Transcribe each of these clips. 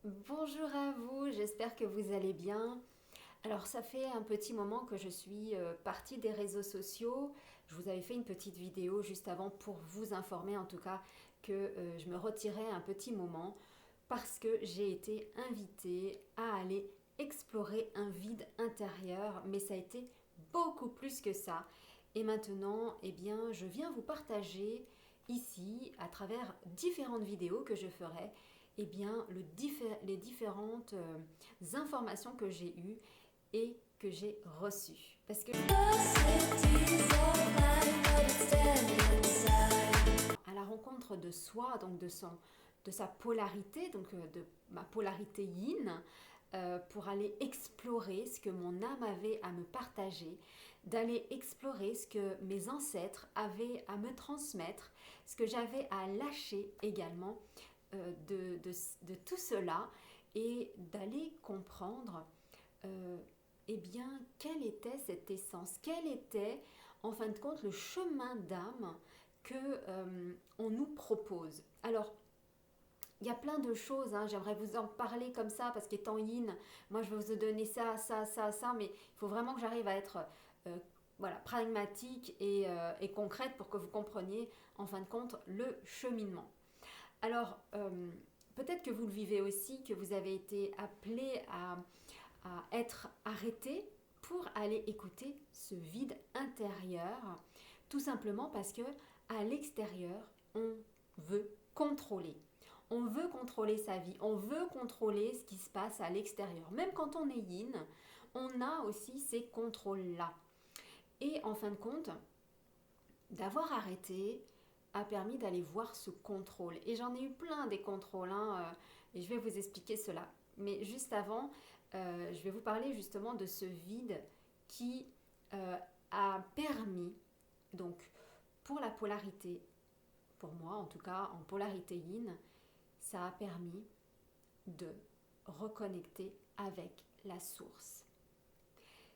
Bonjour à vous, j'espère que vous allez bien. Alors ça fait un petit moment que je suis partie des réseaux sociaux. Je vous avais fait une petite vidéo juste avant pour vous informer en tout cas que je me retirais un petit moment parce que j'ai été invitée à aller explorer un vide intérieur, mais ça a été beaucoup plus que ça. Et maintenant, eh bien, je viens vous partager ici, à travers différentes vidéos que je ferai, eh bien, les différentes informations que j'ai eues et que j'ai reçues. Parce que à la rencontre de soi, donc de sa polarité, donc de ma polarité yin, pour aller explorer ce que mon âme avait à me partager, d'aller explorer ce que mes ancêtres avaient à me transmettre, ce que j'avais à lâcher également de tout cela et d'aller comprendre eh bien, quelle était cette essence, quel était en fin de compte le chemin d'âme que on nous propose. Alors, il y a plein de choses, hein. J'aimerais vous en parler comme ça parce qu'étant yin, moi je vais vous donner ça, ça, ça, ça, mais il faut vraiment que j'arrive à être euh, voilà, pragmatique et concrète pour que vous compreniez en fin de compte le cheminement. Alors, peut-être que vous le vivez aussi, que vous avez été appelé à être arrêté pour aller écouter ce vide intérieur, tout simplement parce que à l'extérieur, on veut contrôler. On veut contrôler sa vie, on veut contrôler ce qui se passe à l'extérieur. Même quand on est yin, on a aussi ces contrôles-là. Et en fin de compte, d'avoir arrêté a permis d'aller voir ce contrôle. Et j'en ai eu plein des contrôles, hein, et je vais vous expliquer cela. Mais juste avant, je vais vous parler justement de ce vide qui euh, a permis, donc pour la polarité, pour moi en tout cas, en polarité yin, ça a permis de reconnecter avec la source.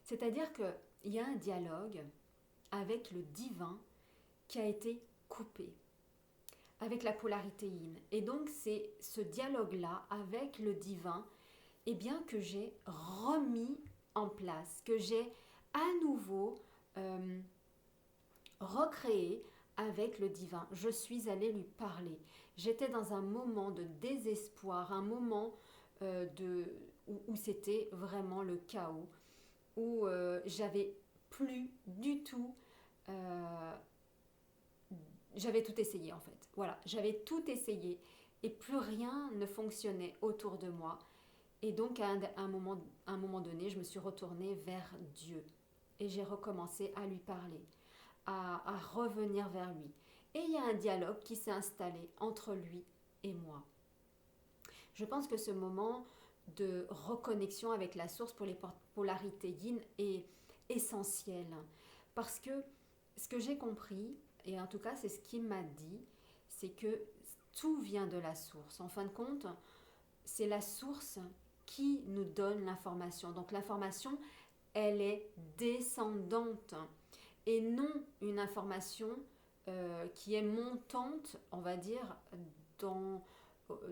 C'est-à-dire qu'il y a un dialogue avec le divin qui a été coupé, avec la polarité yin. Et donc c'est ce dialogue-là avec le divin, eh bien que j'ai remis en place, que j'ai à nouveau euh, recréé avec le divin. Je suis allée lui parler. J'étais dans un moment de désespoir, un moment où c'était vraiment le chaos, où j'avais plus du tout j'avais tout essayé en fait. Voilà, j'avais tout essayé et plus rien ne fonctionnait autour de moi. Et donc à un moment donné, je me suis retournée vers Dieu et j'ai recommencé à lui parler, à revenir vers lui. Et il y a un dialogue qui s'est installé entre lui et moi. Je pense que ce moment de reconnexion avec la source pour les polarités yin est essentiel parce que ce que j'ai compris, et en tout cas c'est ce qu'il m'a dit, c'est que tout vient de la source. En fin de compte, c'est la source qui nous donne l'information. Donc l'information, elle est descendante et non une information qui est montante, on va dire, dans,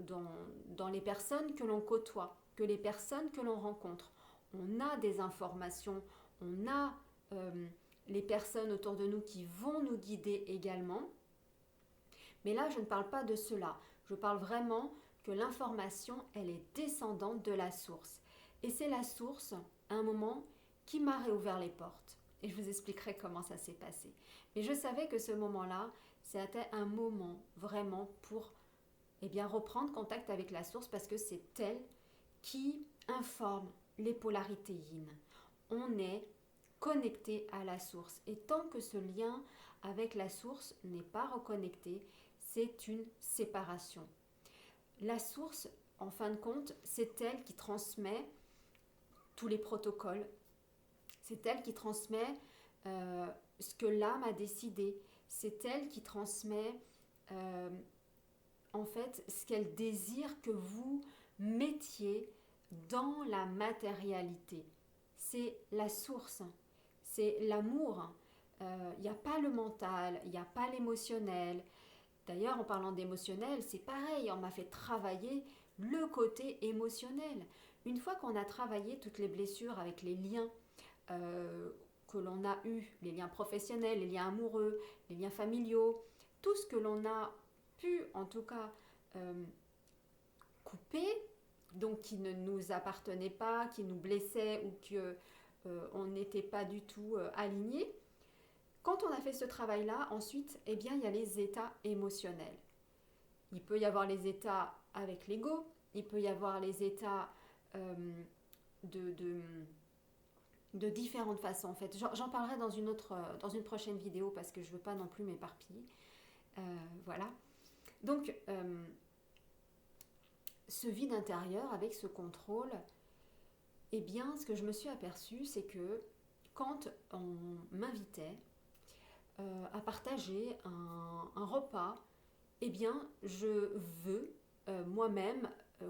dans, dans les personnes que l'on côtoie, que les personnes que l'on rencontre. On a des informations, on a les personnes autour de nous qui vont nous guider également. Mais là, je ne parle pas de cela. Je parle vraiment que l'information, elle est descendante de la source. Et c'est la source, à un moment, qui m'a réouvert les portes. Et je vous expliquerai comment ça s'est passé. Mais je savais que ce moment-là, c'était un moment vraiment pour reprendre contact avec la source parce que c'est elle qui informe les polarités yin. On est connecté à la source. Et tant que ce lien avec la source n'est pas reconnecté, c'est une séparation. La source, en fin de compte, c'est elle qui transmet tous les protocoles. C'est elle qui transmet ce que l'âme a décidé. C'est elle qui transmet euh, en fait ce qu'elle désire que vous mettiez dans la matérialité. C'est la source, c'est l'amour. Il n'y a pas le mental, il n'y a pas l'émotionnel. D'ailleurs, en parlant d'émotionnel, c'est pareil, on m'a fait travailler le côté émotionnel. Une fois qu'on a travaillé toutes les blessures avec les liens que l'on a eus, les liens professionnels, les liens amoureux, les liens familiaux, tout ce que l'on a pu en tout cas couper, donc qui ne nous appartenait pas, qui nous blessait ou que on n'était pas du tout aligné. Quand on a fait ce travail-là, ensuite, eh bien, il y a les états émotionnels. Il peut y avoir les états avec l'ego, il peut y avoir les états de, de, de différentes façons. En fait, j'en parlerai dans une prochaine vidéo parce que je ne veux pas non plus m'éparpiller. Voilà. Donc, ce vide intérieur avec ce contrôle, eh bien, ce que je me suis aperçue, c'est que quand on m'invitait à partager un repas, eh bien, je veux moi-même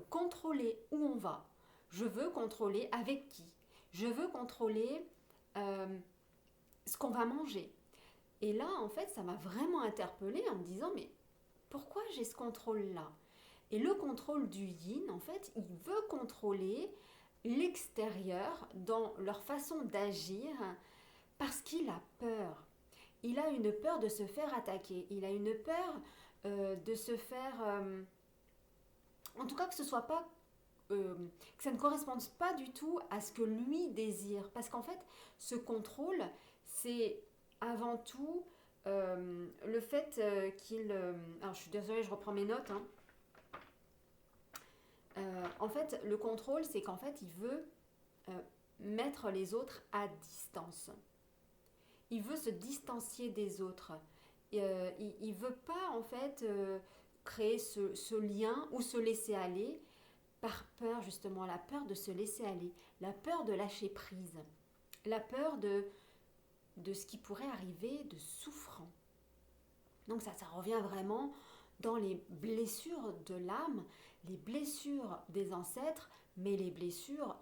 contrôler où on va. Je veux contrôler avec qui. Je veux contrôler ce qu'on va manger. Et là, en fait, ça m'a vraiment interpellée en me disant, mais pourquoi j'ai ce contrôle-là? Et le contrôle du yin, en fait, il veut contrôler l'extérieur dans leur façon d'agir parce qu'il a peur. Il a une peur de se faire attaquer. Il a une peur de se faire... en tout cas, que ce soit pas... que ça ne corresponde pas du tout à ce que lui désire. Parce qu'en fait, ce contrôle, c'est avant tout le fait qu'il... alors, je suis désolée, je reprends mes notes. En fait, le contrôle, c'est qu'en fait, il veut mettre les autres à distance. Il veut se distancier des autres. Il ne veut pas, en fait, créer ce lien ou se laisser aller par peur, justement, la peur de se laisser aller, la peur de lâcher prise, la peur de ce qui pourrait arriver de souffrant. Donc ça revient vraiment dans les blessures de l'âme, les blessures des ancêtres, mais les blessures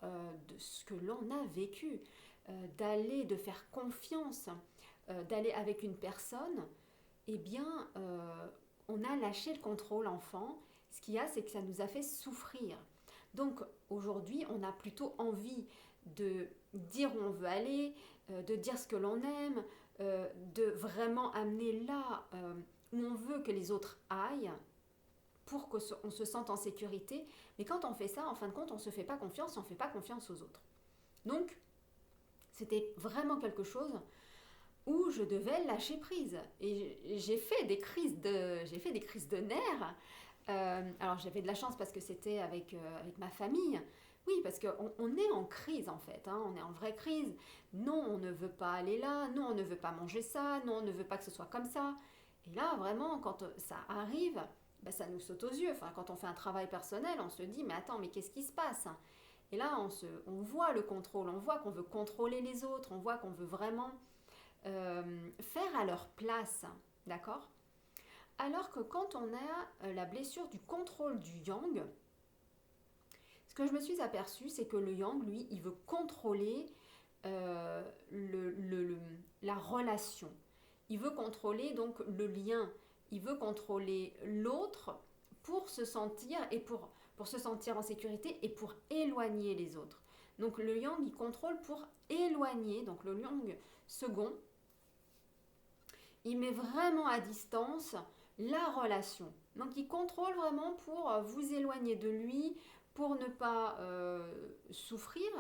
de ce que l'on a vécu, de faire confiance, d'aller avec une personne, eh bien, on a lâché le contrôle enfant. Ce qu'il y a, c'est que ça nous a fait souffrir. Donc aujourd'hui, on a plutôt envie de dire où on veut aller, de dire ce que l'on aime, de vraiment amener là où on veut que les autres aillent pour qu'on se sente en sécurité. Mais quand on fait ça, en fin de compte, on ne se fait pas confiance, on ne fait pas confiance aux autres. Donc, c'était vraiment quelque chose où je devais lâcher prise. Et j'ai fait des crises de nerfs. Alors j'avais de la chance parce que c'était avec ma famille. Oui, parce qu'on est en crise en fait, on est en vraie crise. Non, on ne veut pas aller là, non, on ne veut pas manger ça, non, on ne veut pas que ce soit comme ça. Et là, vraiment, quand ça arrive, ça nous saute aux yeux. Enfin, quand on fait un travail personnel, on se dit, mais attends, mais qu'est-ce qui se passe? Et là, on voit le contrôle, on voit qu'on veut contrôler les autres, on voit qu'on veut vraiment faire à leur place, d'accord? Alors que quand on a la blessure du contrôle du yang, ce que je me suis aperçue, c'est que le yang, lui, il veut contrôler la relation. Il veut contrôler donc le lien. Il veut contrôler l'autre pour se sentir pour se sentir en sécurité et pour éloigner les autres. Donc le yang, il contrôle pour éloigner. Donc le yang second, il met vraiment à distance la relation. Donc il contrôle vraiment pour vous éloigner de lui, pour ne pas souffrir,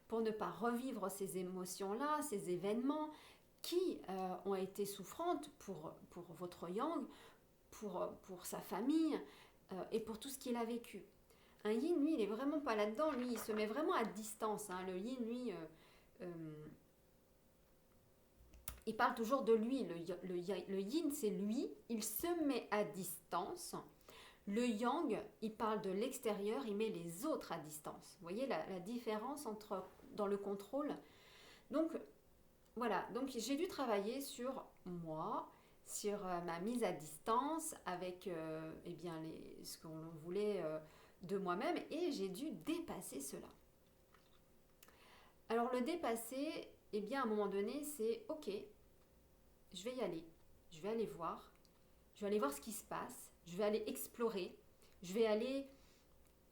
pour ne pas revivre ces émotions-là, ces événements qui ont été souffrantes pour votre yang, pour sa famille et pour tout ce qu'il a vécu. Un yin, lui, il n'est vraiment pas là-dedans, lui, il se met vraiment à distance. Le yin, lui, il parle toujours de lui. Le yin, c'est lui, il se met à distance. Le yang, il parle de l'extérieur, il met les autres à distance. Vous voyez la différence dans le contrôle. Donc, voilà. Donc, j'ai dû travailler sur moi, sur ma mise à distance avec ce qu'on voulait de moi-même. Et j'ai dû dépasser cela. Alors, le dépasser, à un moment donné, c'est « Ok, je vais y aller. Je vais aller voir. Je vais aller voir ce qui se passe. Je vais aller explorer, je vais aller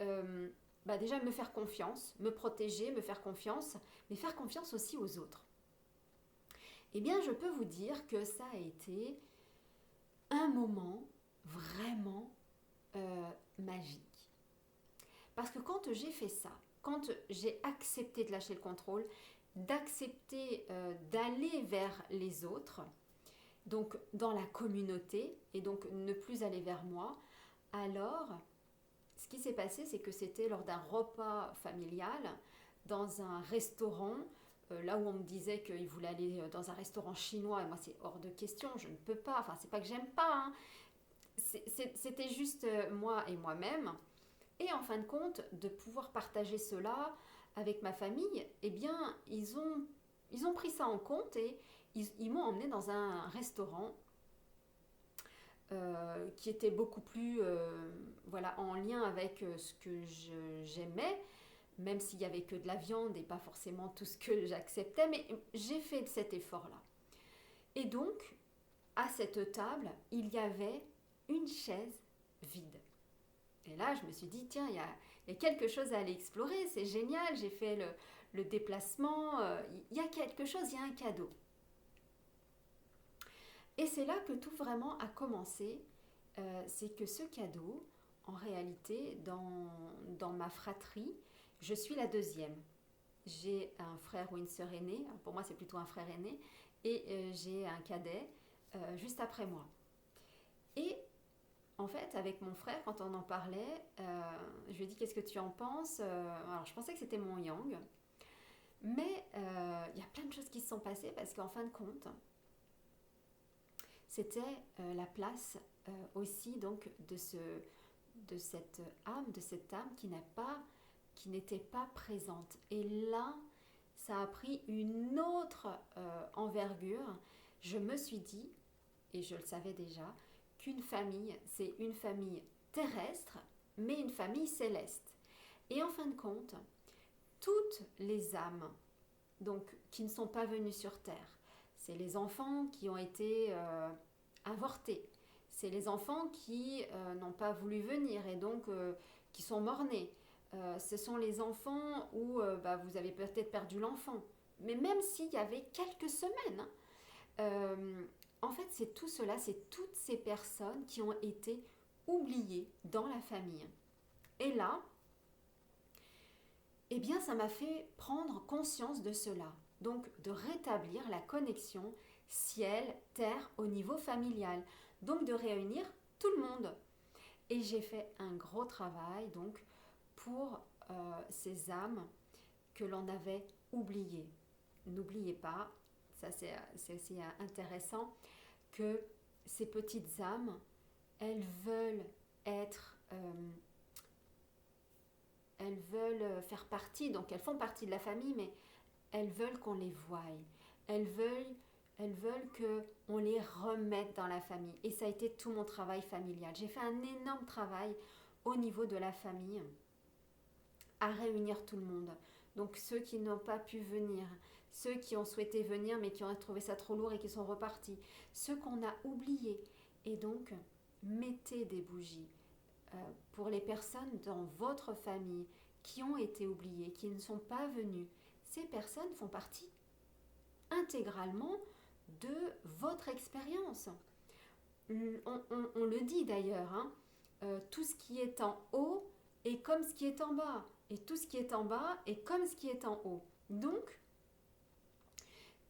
déjà me faire confiance, me protéger, me faire confiance, mais faire confiance aussi aux autres. Eh bien, je peux vous dire que ça a été un moment vraiment magique. Parce que quand j'ai fait ça, quand j'ai accepté de lâcher le contrôle, d'accepter d'aller vers les autres, donc dans la communauté, et donc ne plus aller vers moi, alors ce qui s'est passé, c'est que c'était lors d'un repas familial, dans un restaurant, là où on me disait qu'il voulait aller dans un restaurant chinois, et moi c'est hors de question, je ne peux pas, enfin c'est pas que j'aime pas, hein. C'était juste moi et moi-même. Et en fin de compte, de pouvoir partager cela avec ma famille, eh bien, ils ont pris ça en compte et ils m'ont emmené dans un restaurant qui était beaucoup plus voilà, en lien avec ce que j'aimais, même s'il n'y avait que de la viande et pas forcément tout ce que j'acceptais, mais j'ai fait cet effort-là. Et donc, à cette table, il y avait une chaise vide. Et là, je me suis dit, tiens, il y a quelque chose à aller explorer, c'est génial, j'ai fait le déplacement, il y a quelque chose, il y a un cadeau. Et c'est là que tout vraiment a commencé, c'est que ce cadeau, en réalité, dans ma fratrie, je suis la deuxième. J'ai un frère ou une sœur aînée, pour moi c'est plutôt un frère aîné, et j'ai un cadet juste après moi. Et en fait, avec mon frère, quand on en parlait, je lui ai dit qu'est-ce que tu en penses. Alors, je pensais que c'était mon yang, mais il y a plein de choses qui se sont passées parce qu'en fin de compte, c'était la place aussi donc de cette âme qui n'était pas présente. Et là, ça a pris une autre envergure. Je me suis dit, et je le savais déjà, qu'une famille, c'est une famille terrestre, mais une famille céleste. Et en fin de compte, toutes les âmes donc, qui ne sont pas venues sur Terre, c'est les enfants qui ont été avortés, c'est les enfants qui n'ont pas voulu venir et donc qui sont morts-nés. Ce sont les enfants où vous avez peut-être perdu l'enfant. Mais même s'il y avait quelques semaines, hein, en fait, c'est tout cela, c'est toutes ces personnes qui ont été oubliées dans la famille. Et là, eh bien, ça m'a fait prendre conscience de cela. Donc, de rétablir la connexion ciel-terre au niveau familial. Donc, de réunir tout le monde. Et j'ai fait un gros travail, donc, pour ces âmes que l'on avait oubliées. N'oubliez pas, ça c'est aussi intéressant, que ces petites âmes, elles veulent être, elles veulent faire partie, donc elles font partie de la famille, mais elles veulent qu'on les voie. Elles veulent, elles veulent qu'on les remette dans la famille. Et ça a été tout mon travail familial. J'ai fait un énorme travail au niveau de la famille à réunir tout le monde. Donc ceux qui n'ont pas pu venir, ceux qui ont souhaité venir mais qui ont trouvé ça trop lourd et qui sont repartis, ceux qu'on a oubliés. Et donc, mettez des bougies pour les personnes dans votre famille qui ont été oubliées, qui ne sont pas venues. Ces personnes font partie intégralement de votre expérience. On le dit d'ailleurs, hein, tout ce qui est en haut est comme ce qui est en bas, et tout ce qui est en bas est comme ce qui est en haut. Donc,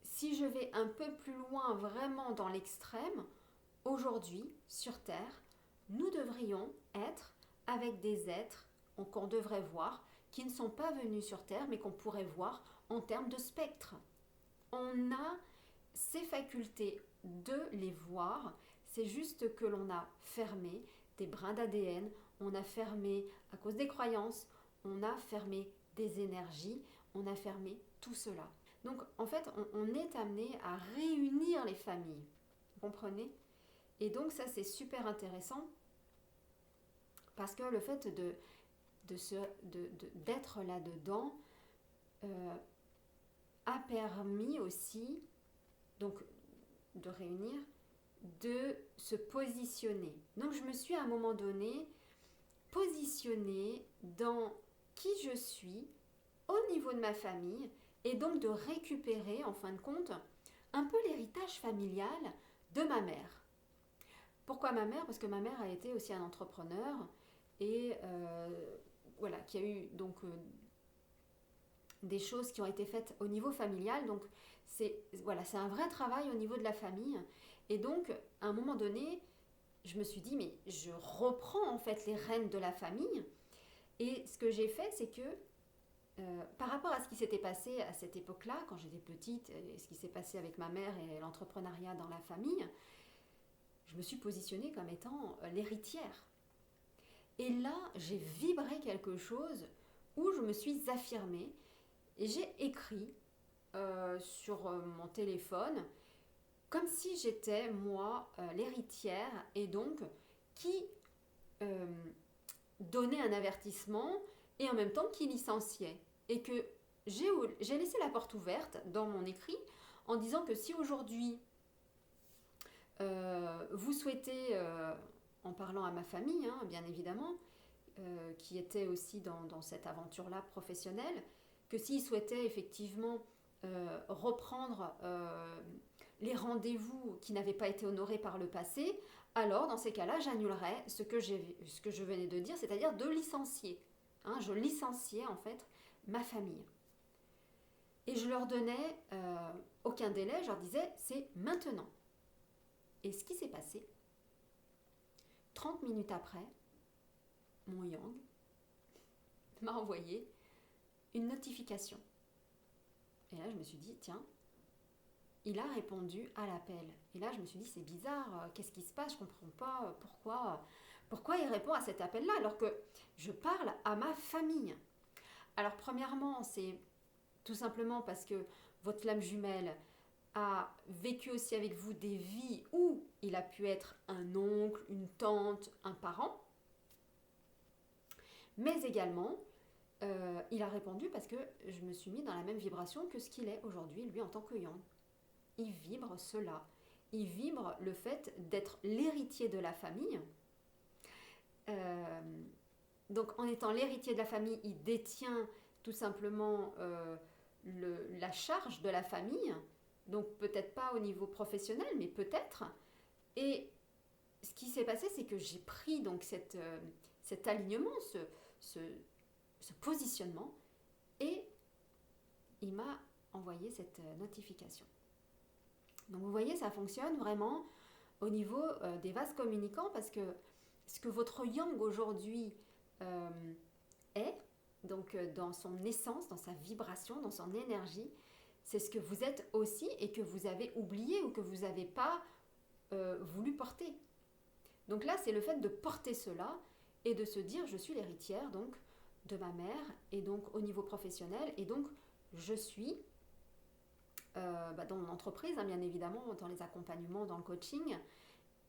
si je vais un peu plus loin vraiment dans l'extrême, aujourd'hui, sur Terre, nous devrions être avec des êtres qu'on devrait voir, qui ne sont pas venus sur Terre, mais qu'on pourrait voir en termes de spectre. On a ces facultés de les voir, c'est juste que l'on a fermé des brins d'ADN, on a fermé à cause des croyances, on a fermé des énergies, on a fermé tout cela. Donc en fait, on est amené à réunir les familles, vous comprenez? Et donc ça c'est super intéressant parce que le fait d'être là-dedans a permis aussi donc de réunir, de se positionner. Donc je me suis à un moment donné positionnée dans qui je suis au niveau de ma famille et donc de récupérer en fin de compte un peu l'héritage familial de ma mère. Pourquoi ma mère? Parce que ma mère a été aussi un entrepreneur et voilà, qui a eu donc des choses qui ont été faites au niveau familial. Donc voilà, c'est un vrai travail au niveau de la famille. Et donc, à un moment donné, je me suis dit, mais je reprends en fait les rênes de la famille. Et ce que j'ai fait, c'est que par rapport à ce qui s'était passé à cette époque-là, quand j'étais petite, et ce qui s'est passé avec ma mère et l'entrepreneuriat dans la famille, je me suis positionnée comme étant l'héritière. Et là, j'ai vibré quelque chose où je me suis affirmée et j'ai écrit sur mon téléphone comme si j'étais moi l'héritière et donc qui euh, donnait un avertissement et en même temps qui licenciait. Et que j'ai laissé la porte ouverte dans mon écrit en disant que si aujourd'hui vous souhaitez, en parlant à ma famille, hein, bien évidemment, qui était aussi dans cette aventure-là professionnelle, que s'ils souhaitaient effectivement reprendre les rendez-vous qui n'avaient pas été honorés par le passé, alors dans ces cas-là, j'annulerais ce que je venais de dire, c'est-à-dire de licencier. Hein, je licenciais en fait ma famille. Et je leur donnais aucun délai, je leur disais c'est maintenant. Et ce qui s'est passé, 30 minutes après, mon yang m'a envoyé une notification. Et là, je me suis dit, tiens, il a répondu à l'appel. Et là, je me suis dit, c'est bizarre, qu'est-ce qui se passe? Je ne comprends pas pourquoi il répond à cet appel-là alors que je parle à ma famille. Alors, premièrement, c'est tout simplement parce que votre flamme jumelle a vécu aussi avec vous des vies où il a pu être un oncle, une tante, un parent. Mais également, il a répondu parce que je me suis mis dans la même vibration que ce qu'il est aujourd'hui, lui, en tant que yang. Il vibre cela. Il vibre le fait d'être l'héritier de la famille. Donc, en étant l'héritier de la famille, il détient tout simplement la charge de la famille. Donc, peut-être pas au niveau professionnel, mais peut-être. Et ce qui s'est passé, c'est que j'ai pris donc cet alignement, ce positionnement, et il m'a envoyé cette notification. Donc vous voyez, ça fonctionne vraiment au niveau des vases communicants parce que ce que votre yang aujourd'hui est, donc dans son essence, dans sa vibration, dans son énergie, c'est ce que vous êtes aussi et que vous avez oublié ou que vous n'avez pas voulu porter. Donc là, c'est le fait de porter cela et de se dire je suis l'héritière donc de ma mère et donc au niveau professionnel et donc je suis dans mon entreprise, hein, bien évidemment, dans les accompagnements, dans le coaching,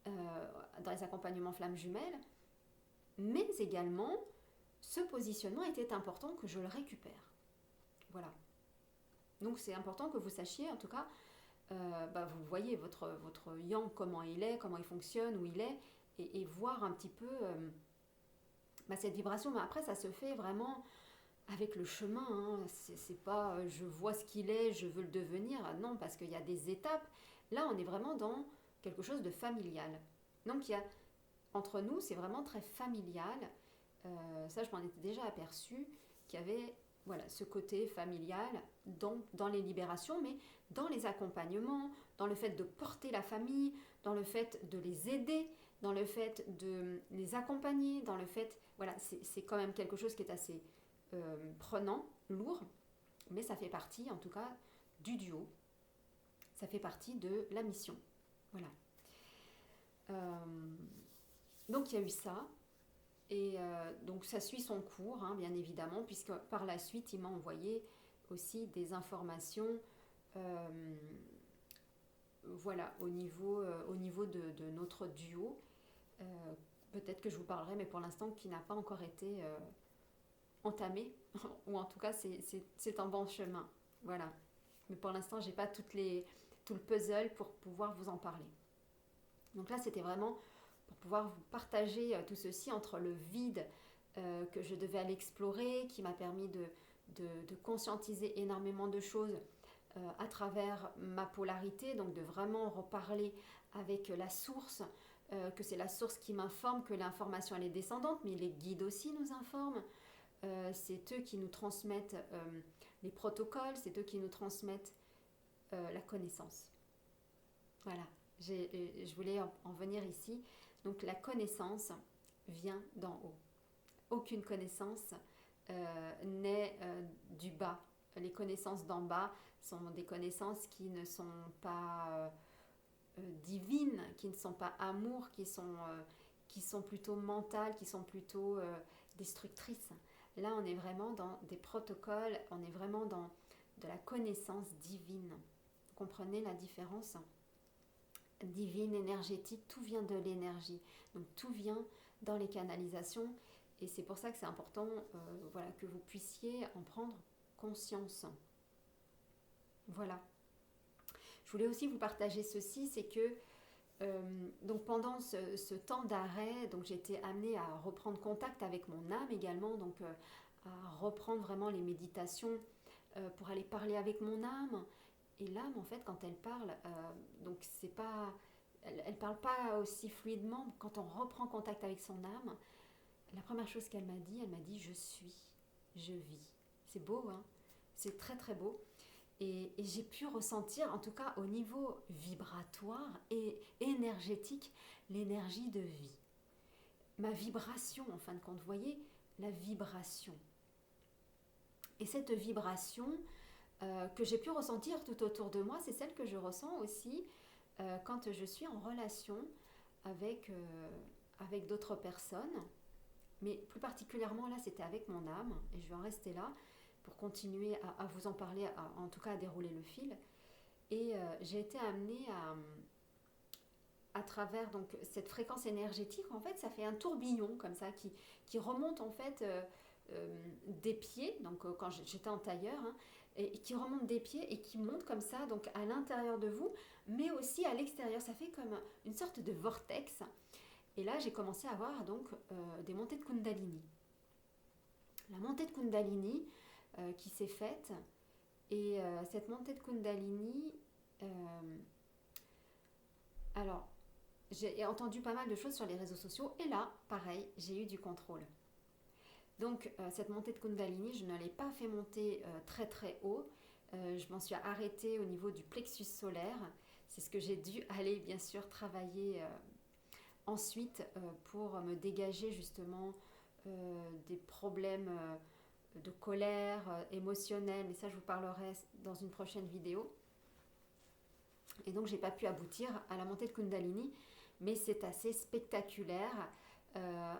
dans les accompagnements flammes jumelles, mais également ce positionnement était important que je le récupère. Voilà. Donc c'est important que vous sachiez, en tout cas, vous voyez votre yang, comment il fonctionne, où il est, et voir un petit peu cette vibration. Mais après, ça se fait vraiment avec le chemin. Hein. C'est pas je vois ce qu'il est, je veux le devenir. Non, parce qu'il y a des étapes. Là, on est vraiment dans quelque chose de familial. Donc, il y a, entre nous, c'est vraiment très familial. Ça, je m'en étais déjà aperçue qu'il y avait voilà, ce côté familial dans les libérations, mais dans les accompagnements, dans le fait de porter la famille, dans le fait de les aider, dans le fait de les accompagner, dans le fait... Voilà, c'est quand même quelque chose qui est assez prenant, lourd, mais ça fait partie, en tout cas, du duo. Ça fait partie de la mission. Voilà. Donc, il y a eu ça. Et donc ça suit son cours, hein, bien évidemment, puisque par la suite, il m'a envoyé aussi des informations voilà, au niveau de notre duo. Peut-être que je vous parlerai, mais pour l'instant, qui n'a pas encore été entamé, ou en tout cas, c'est en bon chemin. Voilà. Mais pour l'instant, je n'ai pas tout le puzzle pour pouvoir vous en parler. Donc là, c'était vraiment... pour pouvoir vous partager tout ceci entre le vide que je devais aller explorer, qui m'a permis de conscientiser énormément de choses à travers ma polarité, donc de vraiment reparler avec la source, que c'est la source qui m'informe, que l'information elle est descendante, mais les guides aussi nous informent. C'est eux qui nous transmettent les protocoles, c'est eux qui nous transmettent la connaissance. Voilà, je voulais en venir ici. Donc la connaissance vient d'en haut. Aucune connaissance naît du bas. Les connaissances d'en bas sont des connaissances qui ne sont pas divines, qui ne sont pas amour, qui sont plutôt mentales, qui sont plutôt destructrices. Là, on est vraiment dans des protocoles, on est vraiment dans de la connaissance divine. Vous comprenez la différence ? Divine, énergétique, tout vient de l'énergie. Donc tout vient dans les canalisations et c'est pour ça que c'est important voilà, que vous puissiez en prendre conscience. Voilà. Je voulais aussi vous partager ceci, c'est que donc pendant ce temps d'arrêt, donc j'ai été amenée à reprendre contact avec mon âme également, donc à reprendre vraiment les méditations pour aller parler avec mon âme. Et l'âme, en fait, quand elle parle, donc c'est pas, elle parle pas aussi fluidement. Quand on reprend contact avec son âme, la première chose qu'elle m'a dit je suis, je vis. C'est beau, hein? C'est très très beau. Et j'ai pu ressentir, en tout cas au niveau vibratoire et énergétique, l'énergie de vie. Ma vibration, en fin de compte, vous voyez, la vibration. Et cette vibration que j'ai pu ressentir tout autour de moi, c'est celle que je ressens aussi quand je suis en relation avec d'autres personnes. Mais plus particulièrement là, c'était avec mon âme, et je vais en rester là pour continuer à vous en parler, en tout cas à dérouler le fil. Et j'ai été amenée à travers donc, cette fréquence énergétique, en fait, ça fait un tourbillon comme ça qui remonte en fait des pieds, donc quand j'étais en tailleur, hein, et qui remonte des pieds et qui monte comme ça, donc à l'intérieur de vous, mais aussi à l'extérieur. Ça fait comme une sorte de vortex. Et là, j'ai commencé à avoir donc des montées de Kundalini. La montée de Kundalini qui s'est faite, et cette montée de Kundalini, alors, j'ai entendu pas mal de choses sur les réseaux sociaux, et là, pareil, j'ai eu du contrôle. Donc, cette montée de Kundalini, je ne l'ai pas fait monter très très haut. Je m'en suis arrêtée au niveau du plexus solaire. C'est ce que j'ai dû aller, bien sûr, travailler ensuite pour me dégager justement des problèmes de colère émotionnelle. Mais ça, je vous parlerai dans une prochaine vidéo. Et donc, j'ai pas pu aboutir à la montée de Kundalini, mais c'est assez spectaculaire.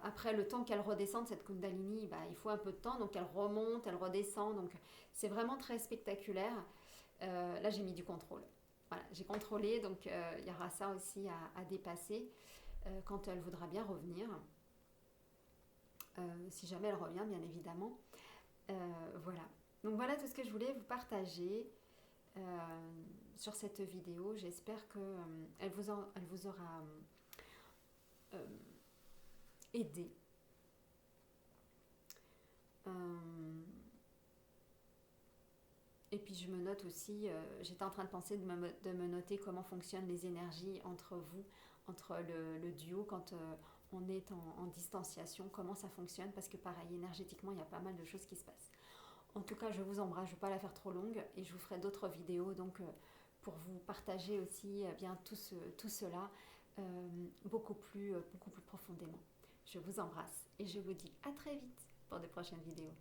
Après, le temps qu'elle redescende, cette Kundalini, bah, il faut un peu de temps, donc elle remonte, elle redescend, donc c'est vraiment très spectaculaire. Là, j'ai mis du contrôle. Voilà, j'ai contrôlé, donc il y aura ça aussi à dépasser quand elle voudra bien revenir. Si jamais elle revient, bien évidemment. Voilà. Donc voilà tout ce que je voulais vous partager sur cette vidéo. J'espère qu'elle vous aura aidé. Et puis je me note aussi, j'étais en train de penser de me noter comment fonctionnent les énergies entre vous, entre le duo quand on est en distanciation, comment ça fonctionne, parce que pareil, énergétiquement, il y a pas mal de choses qui se passent. En tout cas, je vous embrasse, je ne vais pas la faire trop longue, et je vous ferai d'autres vidéos donc pour vous partager aussi bien tout cela beaucoup plus profondément. Je vous embrasse et je vous dis à très vite pour de prochaines vidéos.